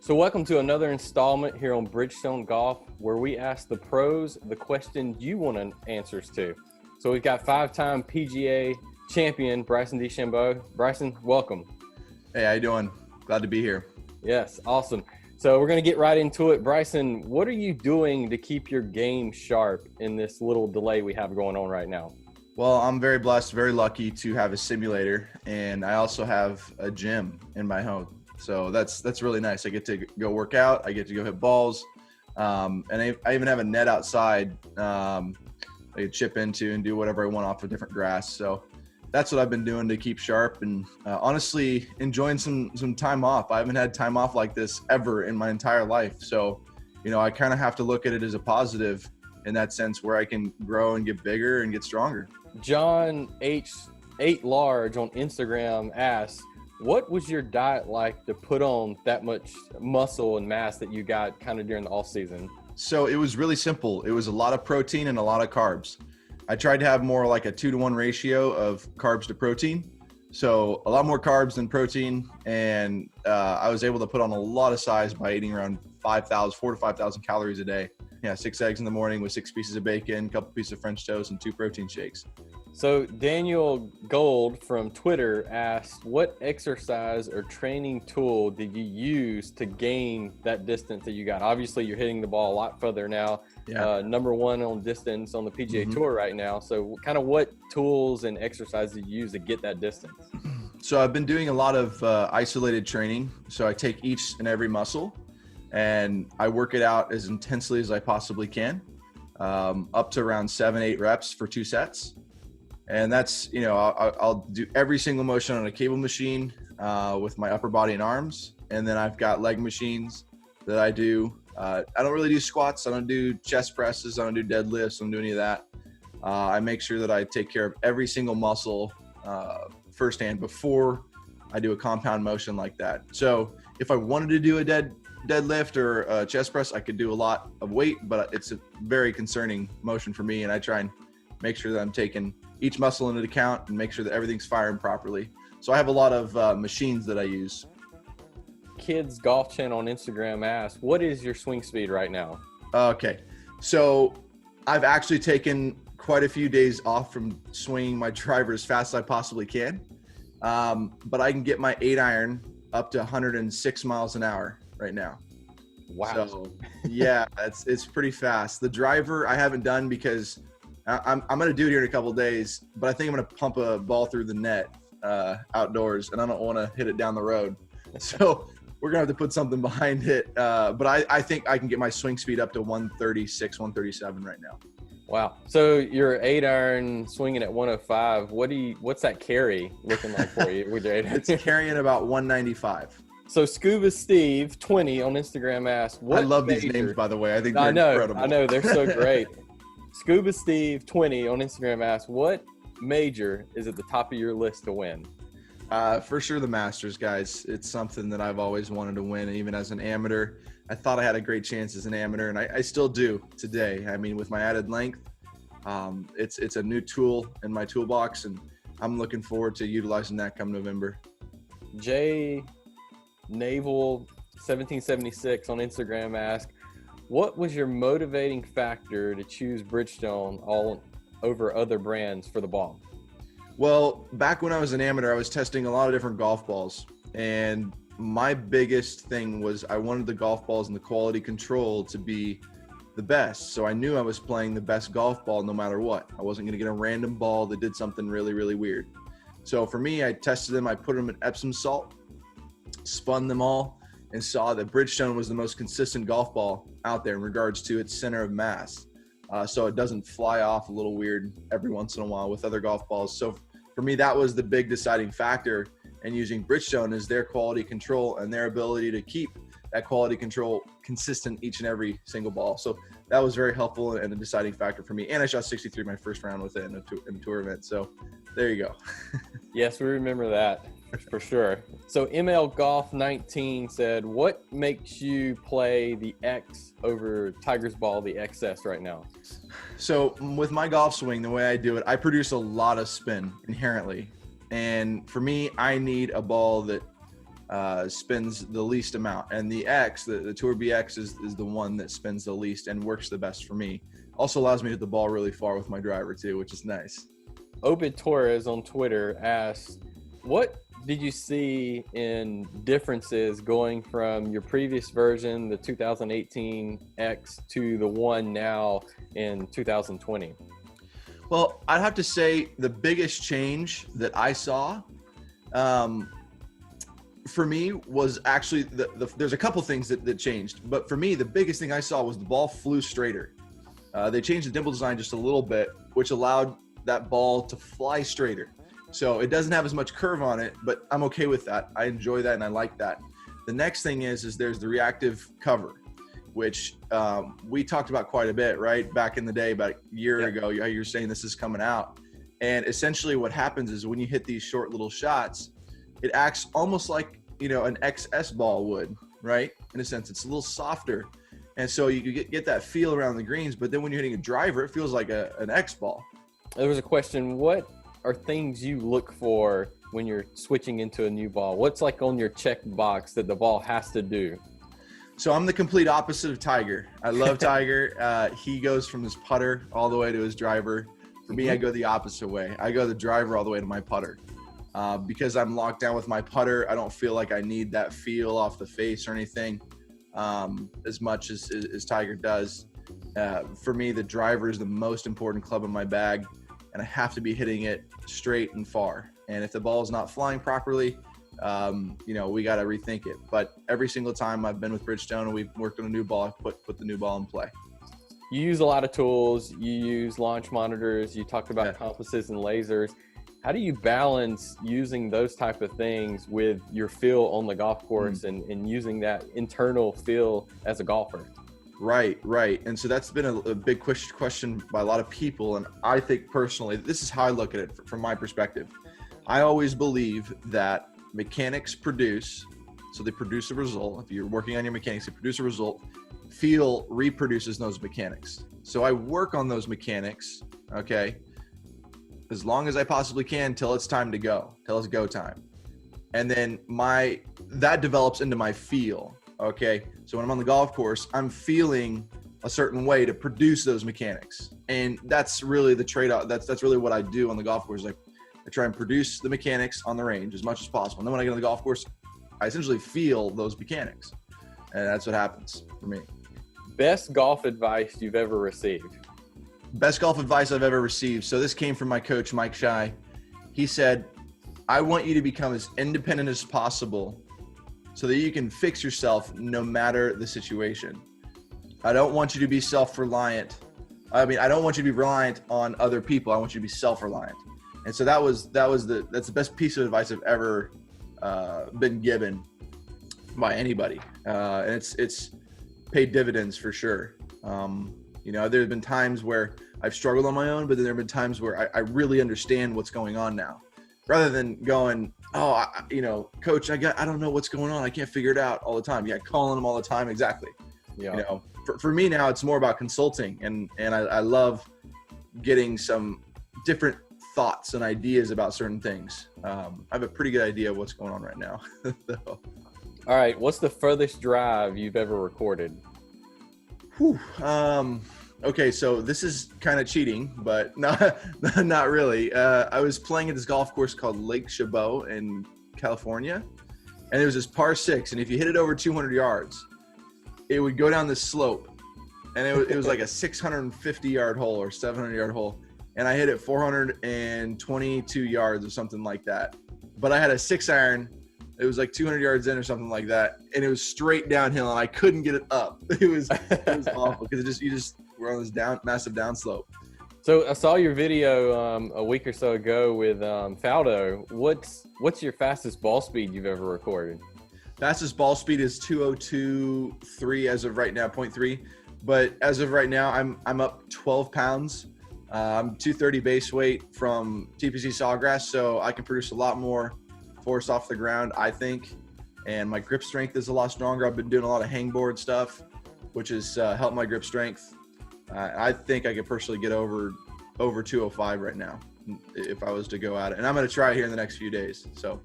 So welcome to another installment here on Bridgestone Golf, where we ask the pros the question you want answers to. So we've got five-time PGA champion Bryson DeChambeau. Bryson, welcome. Hey, how you doing? Glad to be here. Yes, awesome. So we're going to get right into it. Bryson, what are you doing to keep your game sharp in this little delay we have going on right now? Well, I'm very blessed, very lucky to have a simulator, and I also have a gym in my home. So that's really nice. I get to go work out. I get to go hit balls. And I even have a net outside I can chip into and do whatever I want off of different grass. So that's what I've been doing to keep sharp and honestly enjoying some time off. I haven't had time off like this ever in my entire life. So, I kind of have to look at it as a positive in that sense where I can grow and get bigger and get stronger. John H8 Large on Instagram asks, what was your diet like to put on that much muscle and mass that you got kind of during the off season? So it was really simple. It was a lot of protein and a lot of carbs. I tried to have more like a 2-to-1 ratio of carbs to protein. So a lot more carbs than protein. And I was able to put on a lot of size by eating around 4 to 5,000 calories a day. Yeah, 6 eggs in the morning with 6 pieces of bacon, a couple pieces of French toast, and 2 protein shakes. So Daniel Gold from Twitter asked, what exercise or training tool did you use to gain that distance that you got? Obviously, you're hitting the ball a lot further now. Yeah. Number one on distance on the PGA Tour right now. So kind of what tools and exercises did you use to get that distance? So I've been doing a lot of isolated training. So I take each and every muscle and I work it out as intensely as I possibly can, up to around 7-8 reps for 2 sets. And that's, I'll do every single motion on a cable machine with my upper body and arms. And then I've got leg machines that I do. I don't really do squats. I don't do chest presses. I don't do deadlifts. I don't do any of that. I make sure that I take care of every single muscle firsthand before I do a compound motion like that. So if I wanted to do a deadlift or a chest press, I could do a lot of weight, but it's a very concerning motion for me. And I try and make sure that I'm taking each muscle into account and make sure that everything's firing properly. So I have a lot of machines that I use. Kids Golf Channel on Instagram asks, what is your swing speed right now? Okay. So I've actually taken quite a few days off from swinging my driver as fast as I possibly can. But I can get my 8-iron up to 106 miles an hour right now. Wow. So yeah, it's pretty fast. The driver I haven't done because I'm going to do it here in a couple of days, but I think I'm going to pump a ball through the net outdoors, and I don't want to hit it down the road. So we're going to have to put something behind it. But I think I can get my swing speed up to 136, 137 right now. Wow. So your 8-iron swinging at 105, what's that carry looking like for you with your 8-iron? It's carrying about 195. So Scuba Steve 20 on Instagram asks, I love these names, by the way. I think they're incredible. I know, they're so great. Scuba Steve 20 on Instagram asks, what major is at the top of your list to win? For sure the Masters, guys. It's something that I've always wanted to win, even as an amateur. I thought I had a great chance as an amateur, and I still do today. I mean, with my added length, it's a new tool in my toolbox, and I'm looking forward to utilizing that come November. Jay Naval 1776 on Instagram asks, what was your motivating factor to choose Bridgestone all over other brands for the ball? Well, back when I was an amateur, I was testing a lot of different golf balls. And my biggest thing was I wanted the golf balls and the quality control to be the best. So I knew I was playing the best golf ball no matter what. I wasn't going to get a random ball that did something really, really weird. So for me, I tested them. I put them in Epsom salt, spun them all, and saw that Bridgestone was the most consistent golf ball out there in regards to its center of mass. So it doesn't fly off a little weird every once in a while with other golf balls. So for me, that was the big deciding factor in using Bridgestone, is their quality control and their ability to keep that quality control consistent each and every single ball. So that was very helpful and a deciding factor for me. And I shot 63 my first round with it in a tour event. So there you go. Yes, we remember that for sure. So ML Golf 19 said, what makes you play the X over Tiger's ball, the XS right now? So with my golf swing, the way I do it, I produce a lot of spin inherently. And for me, I need a ball that spins the least amount, and the X, the Tour BX is the one that spins the least and works the best for me. Also allows me to hit the ball really far with my driver too, which is nice. Obed Torres on Twitter asked, what did you see in differences going from your previous version, the 2018 X, to the one now in 2020? Well, I'd have to say the biggest change that I saw for me was actually there's a couple things that changed, but for me, the biggest thing I saw was the ball flew straighter. They changed the dimple design just a little bit, which allowed that ball to fly straighter. So it doesn't have as much curve on it, but I'm okay with that. I enjoy that and I like that. The next thing is there's the reactive cover, which we talked about quite a bit, right? Back in the day, about a year ago, you're saying this is coming out. And essentially what happens is when you hit these short little shots, it acts almost like, an XS ball would, right? In a sense, it's a little softer. And so you get that feel around the greens, but then when you're hitting a driver, it feels like an X ball. There was a question, what are things you look for when you're switching into a new ball? What's like on your check box that the ball has to do? So I'm the complete opposite of Tiger. I love Tiger. He goes from his putter all the way to his driver. For me, I go the opposite way. I go the driver all the way to my putter. Because I'm locked down with my putter, I don't feel like I need that feel off the face or anything as much as Tiger does. For me, the driver is the most important club in my bag, and I have to be hitting it straight and far. And if the ball is not flying properly, we got to rethink it. But every single time I've been with Bridgestone and we've worked on a new ball, I put the new ball in play. You use a lot of tools. You use launch monitors. You talked about compasses and lasers. How do you balance using those type of things with your feel on the golf course and using that internal feel as a golfer? Right. And so that's been a big question by a lot of people. And I think personally, this is how I look at it from my perspective. I always believe that mechanics produce, so they produce a result. If you're working on your mechanics, they produce a result. Feel reproduces those mechanics. So I work on those mechanics, okay, as long as I possibly can till it's time to go, till it's go time. And then that develops into my feel, okay? So when I'm on the golf course, I'm feeling a certain way to produce those mechanics. And that's really the trade-off. That's really what I do on the golf course. Like, I try and produce the mechanics on the range as much as possible. And then when I get on the golf course, I essentially feel those mechanics. And that's what happens for me. Best golf advice you've ever received? Best golf advice I've ever received. So this came from my coach, Mike Shy. He said, I want you to become as independent as possible so that you can fix yourself no matter the situation. I don't want you to be self-reliant. I don't want you to be reliant on other people. I want you to be self-reliant. And so that's the best piece of advice I've ever been given by anybody. And it's paid dividends for sure. There have been times where I've struggled on my own, but then there have been times where I really understand what's going on now, rather than going, coach, I don't know what's going on. I can't figure it out all the time. Yeah. Calling them all the time. Exactly. Yeah. For me now, it's more about consulting and I love getting some different thoughts and ideas about certain things. I have a pretty good idea of what's going on right now. All right. What's the furthest drive you've ever recorded? Okay, so this is kind of cheating, but not really. I was playing at this golf course called Lake Chabot in California, and it was this par 6, and if you hit it over 200 yards, it would go down this slope, and it was like a 650-yard hole or 700-yard hole, and I hit it 422 yards or something like that. But I had a 6-iron. It was like 200 yards in or something like that, and it was straight downhill, and I couldn't get it up. It was awful because you just were on this massive downslope. So I saw your video a week or so ago with Faldo. What's your fastest ball speed you've ever recorded? Fastest ball speed is 202.3 as of right now, 0.3. But as of right now, I'm up 12 pounds. I'm 230 base weight from TPC Sawgrass, so I can produce a lot more force off the ground, I think. And my grip strength is a lot stronger. I've been doing a lot of hangboard stuff, which has helped my grip strength. I think I could personally get over 205 right now if I was to go at it. And I'm going to try it here in the next few days. So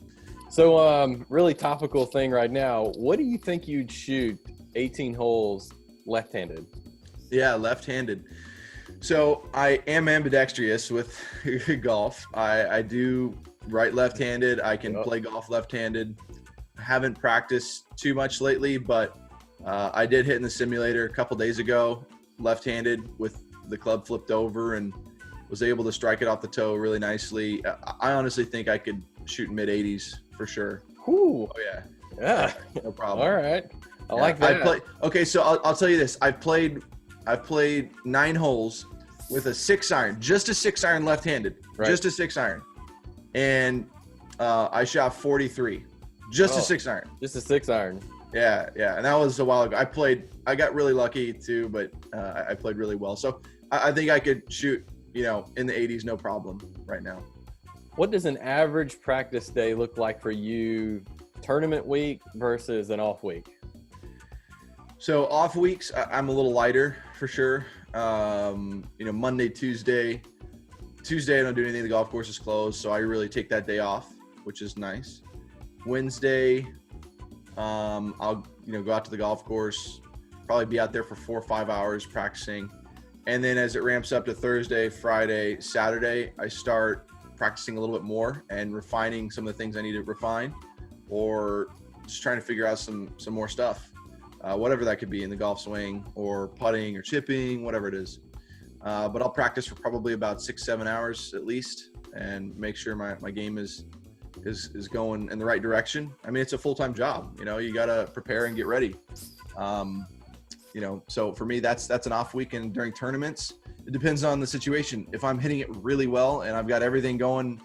So, really topical thing right now. What do you think you'd shoot 18 holes left-handed? Yeah, left-handed. So I am ambidextrous with golf. I do right left-handed. I can Yep. play golf left-handed. I haven't practiced too much lately, but I did hit in the simulator a couple days ago, left-handed with the club flipped over, and was able to strike it off the toe really nicely. I honestly think I could shoot mid-80s for sure. Whew. Oh yeah, Yeah. no problem. All right. I Yeah, like that. Okay, so I'll tell you this. I've played 9 holes with a 6-iron, just a 6-iron left-handed, Right. just a 6-iron, and I shot 43, just a Oh. 6-iron. Just a 6-iron. Yeah, and that was a while ago. I got really lucky too, but I played really well. So I think I could shoot, in the 80s, no problem right now. What does an average practice day look like for you, tournament week versus an off week? So off weeks, I'm a little lighter for sure. Monday, Tuesday I don't do anything. The golf course is closed, so I really take that day off, which is nice. Wednesday, I'll go out to the golf course, probably be out there for 4 or 5 hours practicing, and then as it ramps up to Thursday, Friday, Saturday, I start practicing a little bit more and refining some of the things I need to refine, or just trying to figure out some more stuff. Whatever that could be in the golf swing or putting or chipping, whatever it is. But I'll practice for probably about 6-7 hours at least, and make sure my game is going in the right direction. I mean, it's a full-time job. You got to prepare and get ready. So for me, that's an off weekend during tournaments. It depends on the situation. If I'm hitting it really well and I've got everything going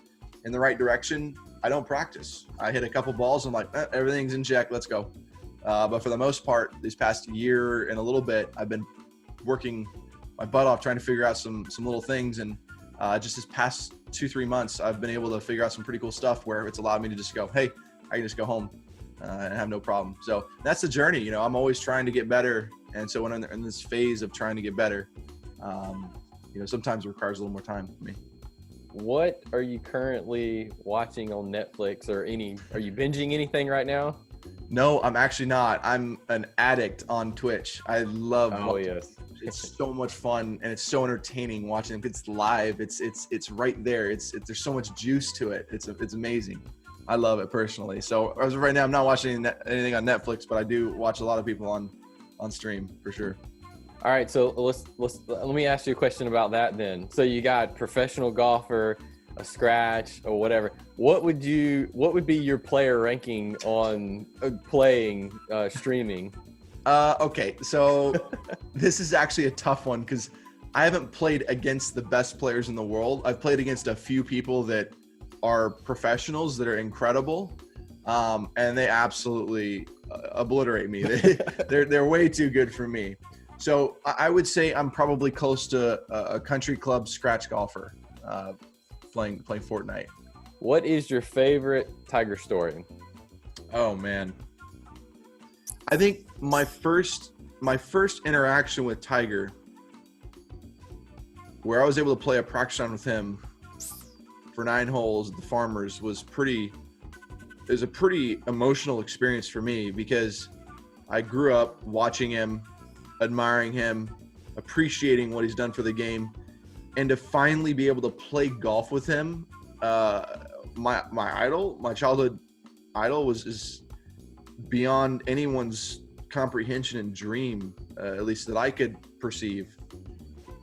in the right direction, I don't practice. I hit a couple balls and I'm like, everything's in check. Let's go. But for the most part, this past year and a little bit, I've been working my butt off trying to figure out some little things. And just this past 2-3 months, I've been able to figure out some pretty cool stuff where it's allowed me to just go, hey, I can just go home and have no problem. So that's the journey. I'm always trying to get better. And so when I'm in this phase of trying to get better, sometimes it requires a little more time for me. What are you currently watching on Netflix or are you binging anything right now? No, I'm actually not. I'm an addict on Twitch. I love Yes. It's so much fun and it's so entertaining watching them. It's live. It's right there. There's so much juice to it. It's amazing. I love it personally. So as of right now, I'm not watching anything on Netflix, but I do watch a lot of people on stream for sure. All right, so let me ask you a question about that then. So you got professional golfer, a scratch, or whatever. What would be your player ranking on playing streaming? Okay, so this is actually a tough one because I haven't played against the best players in the world. I've played against a few people that are professionals that are incredible, and they absolutely obliterate me. They're way too good for me. So I would say I'm probably close to a country club scratch golfer playing Fortnite. What is your favorite Tiger story? Oh man, I think my first interaction with Tiger, where I was able to play a practice round with him for 9 holes at the Farmers, was a pretty emotional experience for me because I grew up watching him, admiring him, appreciating what he's done for the game, and to finally be able to play golf with him, my childhood idol is beyond anyone's comprehension and dream, at least that I could perceive.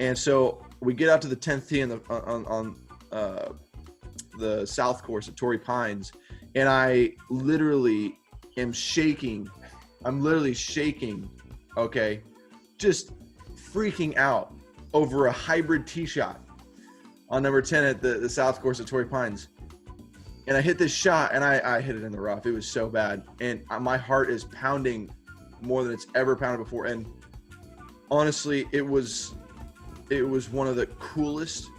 And so we get out to the 10th tee on the South Course at Torrey Pines, and I literally am shaking. I'm literally shaking. Okay. Just freaking out over a hybrid tee shot on number 10 at the South Course at Torrey Pines. And I hit this shot and I hit it in the rough. It was so bad. And my heart is pounding more than it's ever pounded before. And honestly, it was one of the coolest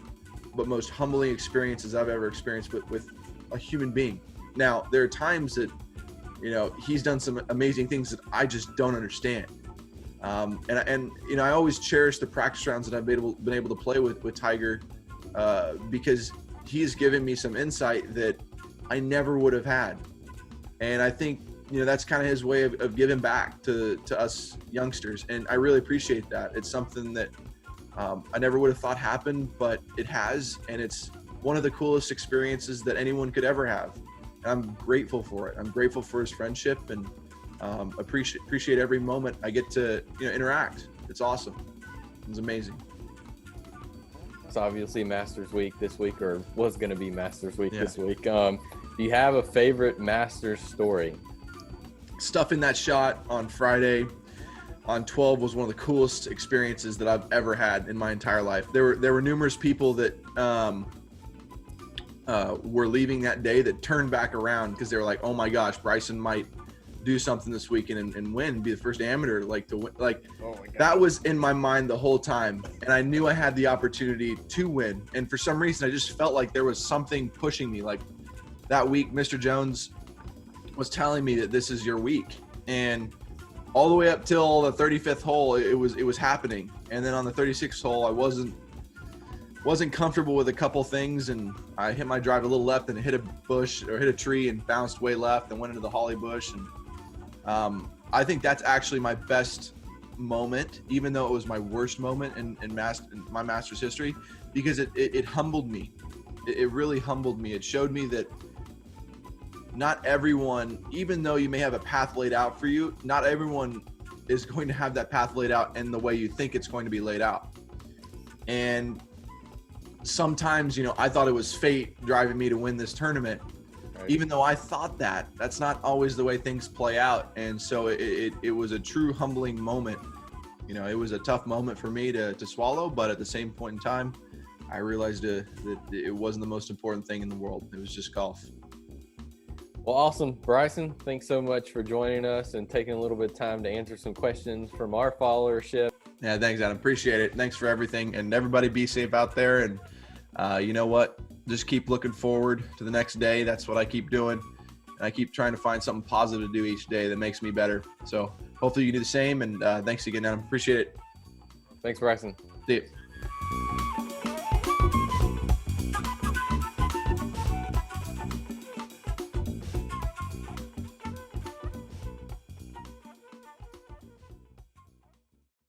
but most humbling experiences I've ever experienced with a human being. Now, there are times that, he's done some amazing things that I just don't understand. And I always cherish the practice rounds that I've been able to play with Tiger, because he's given me some insight that I never would have had. And I think, that's kind of his way of giving back to us youngsters. And I really appreciate that. It's something that I never would have thought happened, but it has. And it's one of the coolest experiences that anyone could ever have. And I'm grateful for it. I'm grateful for his friendship, and appreciate every moment I get to interact. It's awesome. It's amazing. It's obviously Masters Week this week, or was going to be Masters Week Yeah. this week. Do you have a favorite Masters story? Stuffing that shot on Friday on 12 was one of the coolest experiences that I've ever had in my entire life. There were numerous people that were leaving that day that turned back around because they were like, oh my gosh, Bryson might do something this weekend and win, be the first amateur to win. Like, Oh my God. that was in my mind the whole time, and I knew I had the opportunity to win. And for some reason, I just felt like there was something pushing me. Like that week, Mr. Jones was telling me that this is your week, and all the way up till the 35th hole, it was happening. And then on the 36th hole, I wasn't comfortable with a couple things, and I hit my drive a little left and hit a bush or hit a tree and bounced way left and went into the holly bush. And I think that's actually my best moment, even though it was my worst moment in my Masters history, because it humbled me. It really humbled me. It showed me that not everyone, even though you may have a path laid out for you, not everyone is going to have that path laid out in the way you think it's going to be laid out. And sometimes, I thought it was fate driving me to win this tournament. Right. Even though I thought that's not always the way things play out. And so it was a true humbling moment. It was a tough moment for me to swallow, but at the same point in time, I realized that it wasn't the most important thing in the world. It was just golf. Well, awesome. Bryson, thanks so much for joining us and taking a little bit of time to answer some questions from our followership. Yeah, thanks, Adam. Appreciate it. Thanks for everything. And everybody be safe out there. And you know what? Just keep looking forward to the next day. That's what I keep doing. And I keep trying to find something positive to do each day that makes me better. So hopefully you can do the same. And thanks again, Adam. Appreciate it. Thanks, Bryson. See you.